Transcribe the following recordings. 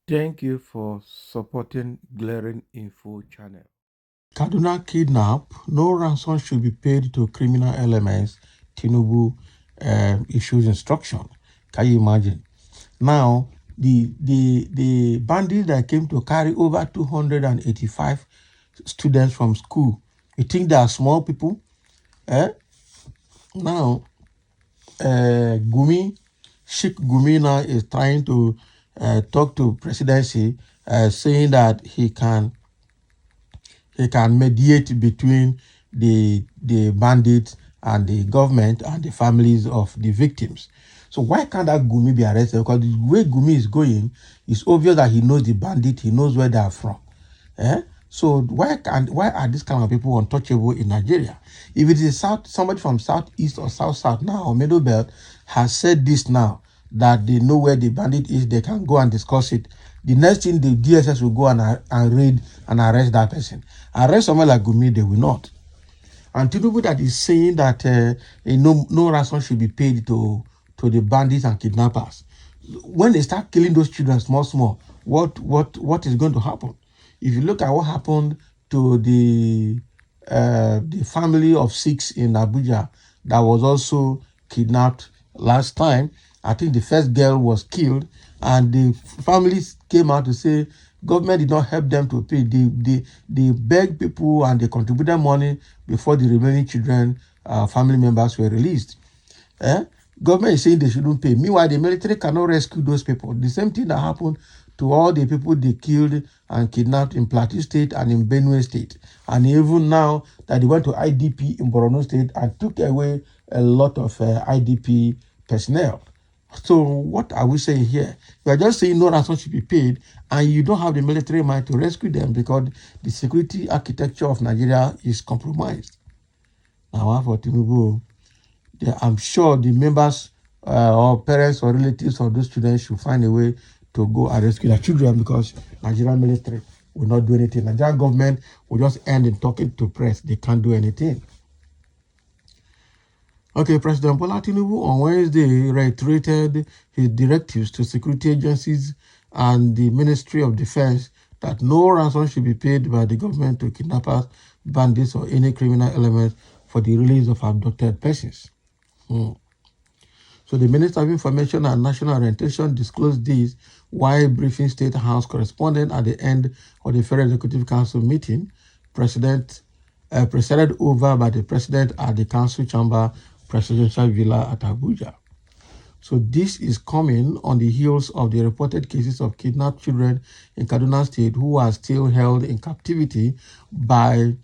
Thank you for supporting Glaring Info channel. Kaduna kidnap, no ransom should be paid to criminal elements. Tinubu issues instruction. Can you imagine? Now, the bandits that came to carry over 285 students from school, you think they are small people? Eh? Now, Sheikh Gumi now is trying to talk to presidency, saying that he can mediate between the bandits and the government and the families of the victims. So why can't that Gumi be arrested? Because the way Gumi is going, it's obvious that he knows the bandit, he knows where they are from. Eh? So why are these kind of people untouchable in Nigeria? If it is somebody from southeast or south now or middle belt has said this now, that they know where the bandit is, they can go and discuss it. The next thing the DSS will go and raid and arrest that person. Arrest someone like Gumi, they will not. And Tinubu that is saying that no ransom should be paid to the bandits and kidnappers. When they start killing those children small, what is going to happen? If you look at what happened to the family of 6 in Abuja that was also kidnapped last time, I think the first girl was killed, and the families came out to say government did not help them to pay. They begged people and they contributed money before the remaining children, family members were released. Government is saying they shouldn't pay. Meanwhile, the military cannot rescue those people. The same thing that happened to all the people they killed and kidnapped in Plateau State and in Benue State. And even now that they went to IDP in Borno State and took away a lot of IDP personnel. So what are we saying here? We are just saying no ransom should be paid, and you don't have the military mind to rescue them because the security architecture of Nigeria is compromised. Now, for Tinubu, I'm sure the members or parents or relatives of those students should find a way to go and rescue their children, because Nigerian military will not do anything. Nigerian government will just end in talking to press. They can't do anything. Okay, President Bola Tinubu on Wednesday reiterated his directives to security agencies and the Ministry of Defense that no ransom should be paid by the government to kidnappers, bandits, or any criminal elements for the release of abducted persons. So the Minister of Information and National Orientation disclosed this while briefing State House correspondent at the end of the Federal Executive Council meeting, presided over by the President at the Council Chamber Presidential Villa at Abuja. So this is coming on the heels of the reported cases of kidnapped children in Kaduna State who are still held in captivity by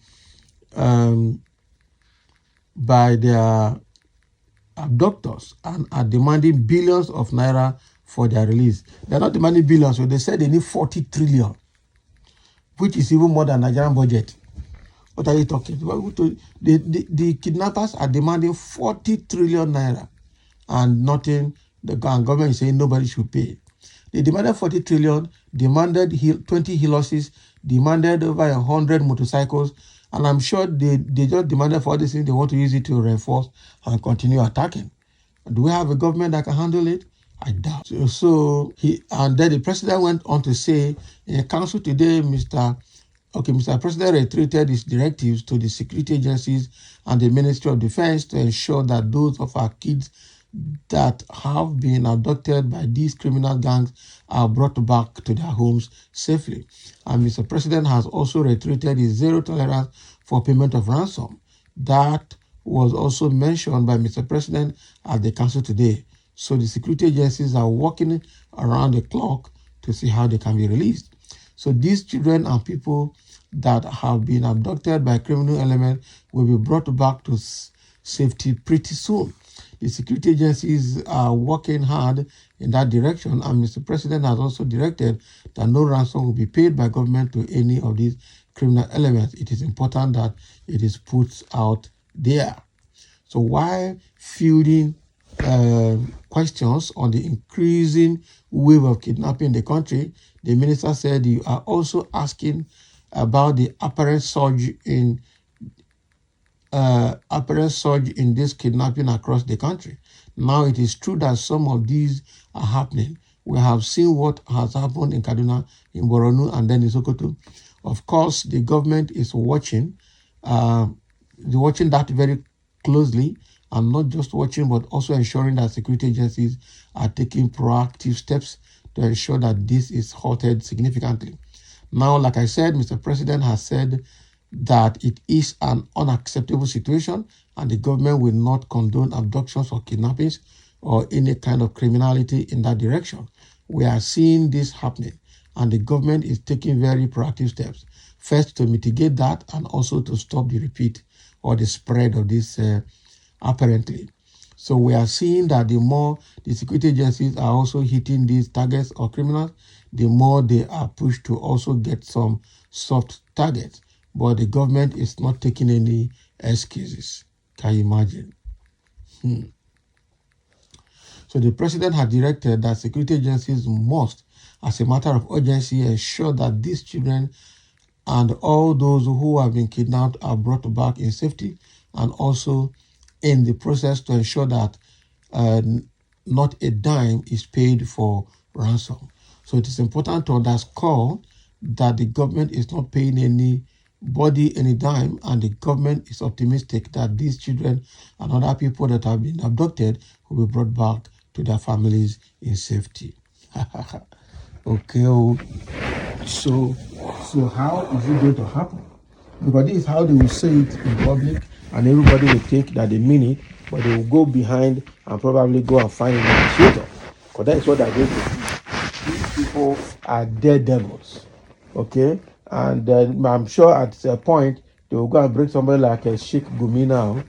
their abductors and are demanding billions of naira for their release. They're not demanding billions, so they said they need 40 trillion, which is even more than Nigerian budget. What are you talking about? The kidnappers are demanding 40 trillion naira and nothing. The government is saying nobody should pay. They demanded 40 trillion, demanded 20 helices, demanded over 100 motorcycles, and I'm sure they just demanded for all these things. They want to use it to reinforce and continue attacking. Do we have a government that can handle it? I doubt. And then the president went on to say in a council today, Mr. President reiterated his directives to the security agencies and the Ministry of Defense to ensure that those of our kids that have been abducted by these criminal gangs are brought back to their homes safely. And Mr. President has also reiterated his zero tolerance for payment of ransom. That was also mentioned by Mr. President at the council today. So the security agencies are working around the clock to see how they can be released. So these children and people that have been abducted by criminal elements will be brought back to safety pretty soon. The security agencies are working hard in that direction, and Mr. President has also directed that no ransom will be paid by government to any of these criminal elements. It is important that it is put out there. So while fielding questions on the increasing wave of kidnapping in the country, the minister said you are also asking about the apparent surge in this kidnapping across the country. Now it is true that some of these are happening, We have seen what has happened in Kaduna, in Borno, and then in Sokoto. Of course, the government is watching, watching that very closely, and not just watching, but also ensuring that security agencies are taking proactive steps to ensure that this is halted significantly. Now, like I said, Mr. President has said that it is an unacceptable situation and the government will not condone abductions or kidnappings or any kind of criminality in that direction. We are seeing this happening and the government is taking very proactive steps. First, to mitigate that and also to stop the repeat or the spread of this apparently. So we are seeing that the more the security agencies are also hitting these targets or criminals, the more they are pushed to also get some soft targets. But the government is not taking any excuses. Can you imagine? So the president has directed that security agencies must, as a matter of urgency, ensure that these children and all those who have been kidnapped are brought back in safety, and also in the process to ensure that not a dime is paid for ransom. So it is important to underscore that the government is not paying anybody any dime, and the government is optimistic that these children and other people that have been abducted will be brought back to their families in safety. Okay, so how is it going to happen? Because this is how they will say it in public, and everybody will take that they mean it, but they will go behind and probably go and find a negotiator. Because that is what they're going to do. These people are daredevils, okay? And I'm sure at a point they will go and bring somebody like a Sheikh Gumi now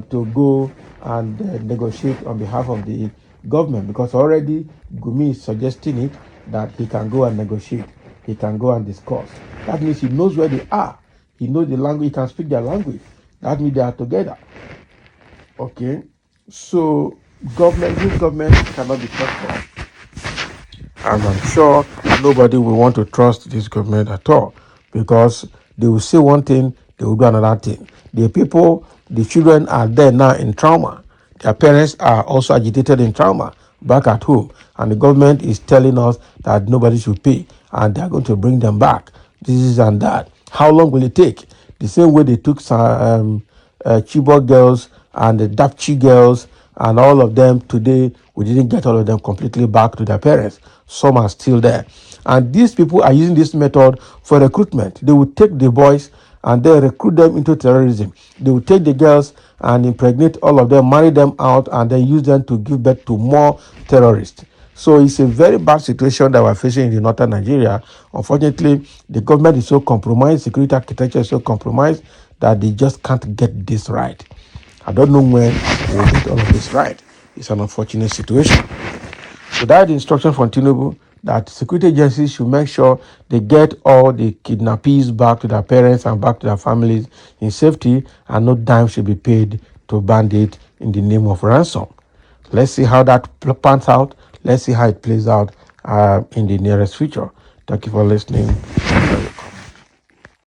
to go and negotiate on behalf of the government, because already Gumi is suggesting it that he can go and negotiate, he can go and discuss. That means he knows where they are, he knows the language, he can speak their language. That means they are together. Okay, so this government cannot be trusted. And I'm sure nobody will want to trust this government at all, because they will say one thing, they will do another thing. The people, the children are there now in trauma. Their parents are also agitated in trauma back at home. And the government is telling us that nobody should pay and they are going to bring them back. This is and that. How long will it take? The same way they took Chibok girls and the Dapchi girls and all of them today, we didn't get all of them completely back to their parents. Some are still there. And these people are using this method for recruitment. They will take the boys and they recruit them into terrorism. They will take the girls and impregnate all of them, marry them out, and then use them to give birth to more terrorists. So it's a very bad situation that we're facing in the northern Nigeria. Unfortunately, the government is so compromised, security architecture is so compromised that they just can't get this right. I don't know when we'll get all of this right. It's an unfortunate situation. So that's the instruction from Tinubu, that security agencies should make sure they get all the kidnappees back to their parents and back to their families in safety, and no dime should be paid to bandits in the name of ransom. Let's see how that pans out. Let's see how it plays out in the nearest future. Thank you for listening.